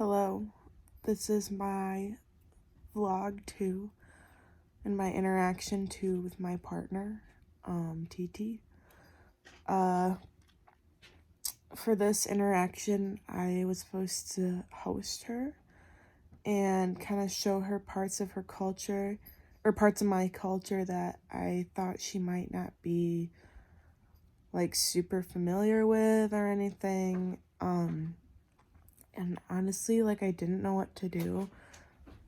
Hello, this is my vlog 2 and my interaction 2 with my partner, TT. For this interaction, I was supposed to host her and kind of show her parts of her culture, or parts of my culture that I thought she might not be, like, super familiar with or anything. And honestly, like, I didn't know what to do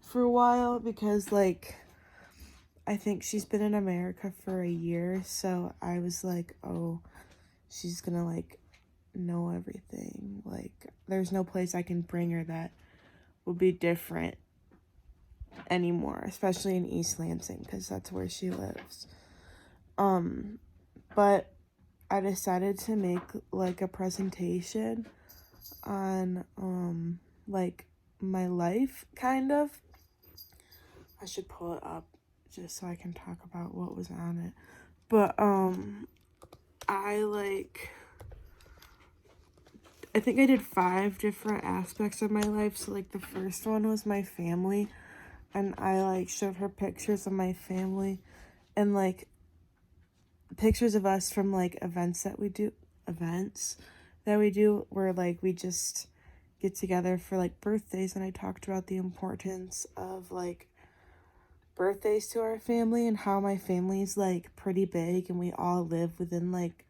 for a while because, like, I think she's been in America for a year, so I was like, oh, she's gonna, like, know everything. Like, there's no place I can bring her that will be different anymore, especially in East Lansing, because that's where she lives. But I decided to make, like, a presentation on, like, my life, kind of. I should pull it up just so I can talk about what was on it. But, I think I did 5 different aspects of my life. So, like, the first one was my family, and I, like, showed her pictures of my family and, like, pictures of us from, like, events that we do where, like, we just get together for, like, birthdays. And I talked about the importance of, like, birthdays to our family and how my family's, like, pretty big and we all live within, like,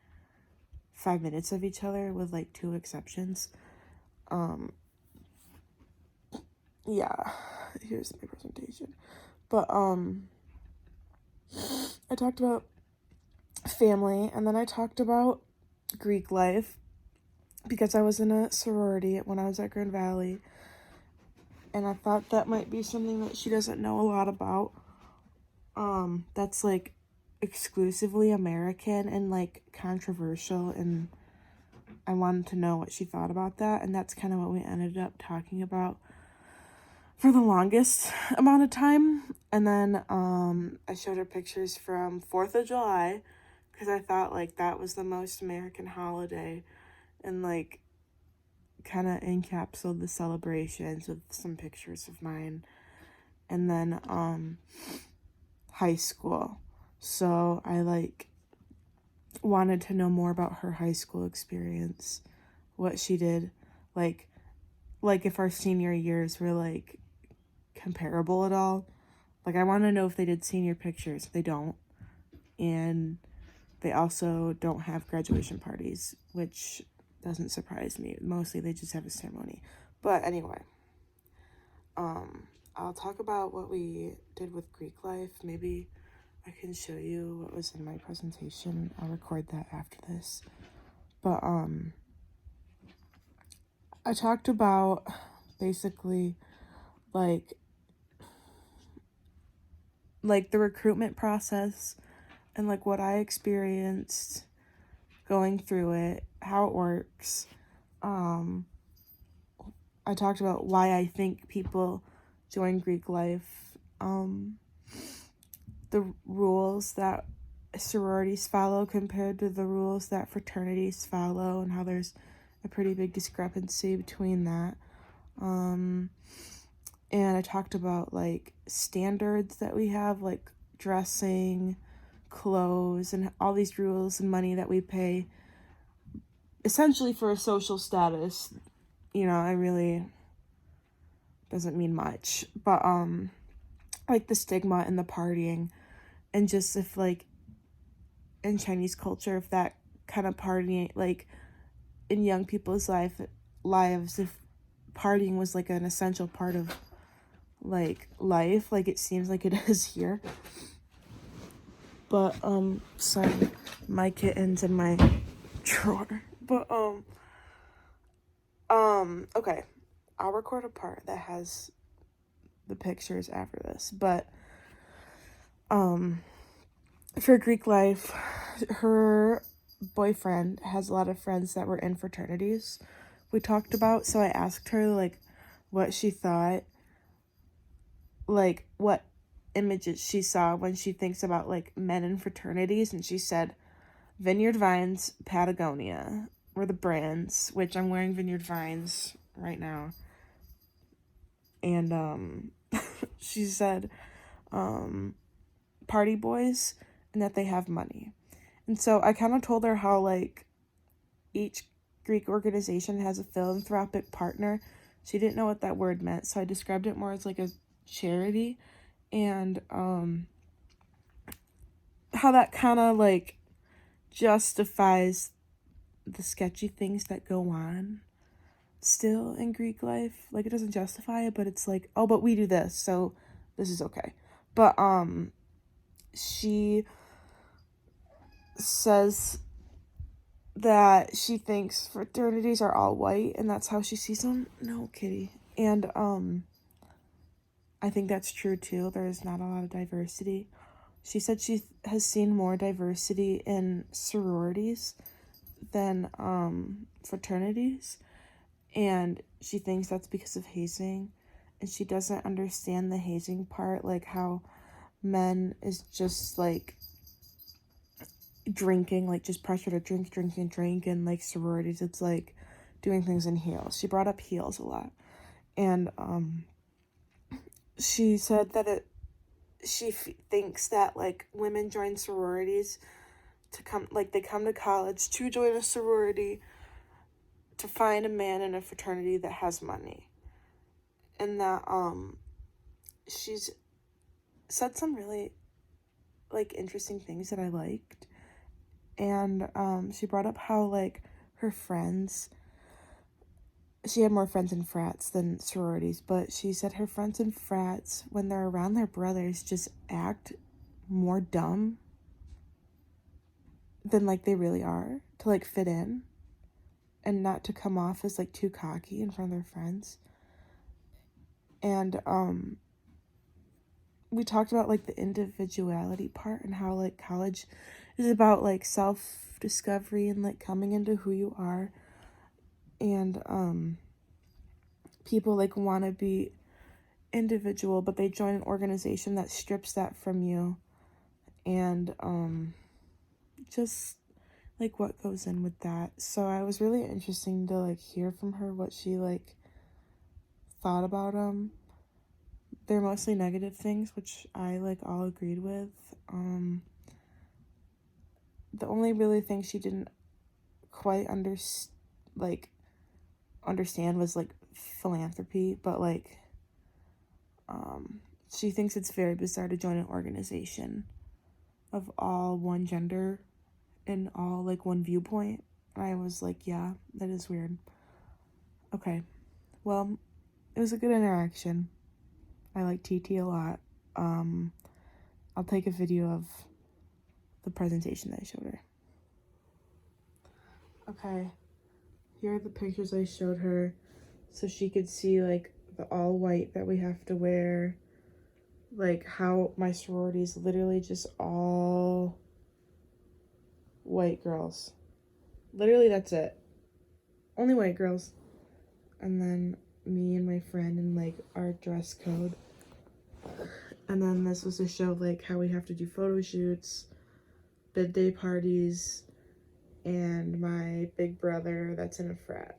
5 minutes of each other with, like, 2 exceptions. Yeah, here's my presentation. But I talked about family, and then I talked about Greek life because I was in a sorority when I was at Grand Valley, and I thought that might be something that she doesn't know a lot about. That's, like, exclusively American and, like, controversial, and I wanted to know what she thought about that, and that's kind of what we ended up talking about for the longest amount of time. And then I showed her pictures from 4th of July because I thought, like, that was the most American holiday, and, like, kind of encapsulated the celebrations with some pictures of mine. And then high school. So I, like, wanted to know more about her high school experience, what she did, like if our senior years were, like, comparable at all. Like, I want to know if they did senior pictures. They don't. And they also don't have graduation parties, which doesn't surprise me. Mostly they just have a ceremony. But anyway, I'll talk about what we did with Greek life. Maybe I can show you what was in my presentation. I'll record that after this. But I talked about basically like the recruitment process and, like, what I experienced going through it, how it works. I talked about why I think people join Greek life, the rules that sororities follow compared to the rules that fraternities follow, and how there's a pretty big discrepancy between that. And I talked about, like, standards that we have, like dressing, clothes, and all these rules and money that we pay essentially for a social status. You know, I really doesn't mean much, but like the stigma and the partying, and just if, like, in Chinese culture, if that kind of partying, like, in young people's lives, if partying was, like, an essential part of, like, life, like it seems like it is here. But sorry, my kitten's in my drawer. But okay, I'll record a part that has the pictures after this. But for Greek life, her boyfriend has a lot of friends that were in fraternities we talked about. So I asked her, like, what she thought, like, what images she saw when she thinks about, like, men in fraternities. And she said Vineyard Vines, Patagonia were the brands, which I'm wearing Vineyard Vines right now. And she said party boys and that they have money. And so I kind of told her how like each Greek organization has a philanthropic partner. She didn't know what that word meant, so I described it more as like a charity, and how that kind of like justifies the sketchy things that go on still in Greek life. Like, it doesn't justify it, but it's like, oh, but we do this, so this is okay. But she says that she thinks fraternities are all white, and that's how she sees them. No, kitty. And I think that's true too. There's not a lot of diversity. She said she has seen more diversity in sororities than fraternities, and she thinks that's because of hazing, and she doesn't understand the hazing part, like how men is just like drinking, like just pressure to drink, and like sororities it's like doing things in heels. She brought up heels a lot, and she said that she thinks that like women join sororities to come, like they come to college to join a sorority to find a man in a fraternity that has money, and that she's said some really like interesting things that I liked. And she brought up how like her friends, she had more friends in frats than sororities, but she said her friends in frats, when they're around their brothers, just act more dumb than like they really are, to like fit in and not to come off as like too cocky in front of their friends. And we talked about like the individuality part and how like college is about like self-discovery and like coming into who you are. And people like want to be individual, but they join an organization that strips that from you. And just like what goes in with that. So I was really interesting to like hear from her what she like thought about them. They're mostly negative things, which I like all agreed with. The only really thing she didn't quite understand was like philanthropy, but like she thinks it's very bizarre to join an organization of all one gender and all like one viewpoint. And I was like, yeah, that is weird. Okay, well, it was a good interaction. I like TT a lot. I'll take a video of the presentation that I showed her. Okay, here are the pictures I showed her so she could see like the all white that we have to wear, like how my sorority is literally just all white girls. Literally, that's it. Only white girls. And then me and my friend and like our dress code. And then this was to show like how we have to do photo shoots, bid day parties, and my big brother that's in a frat.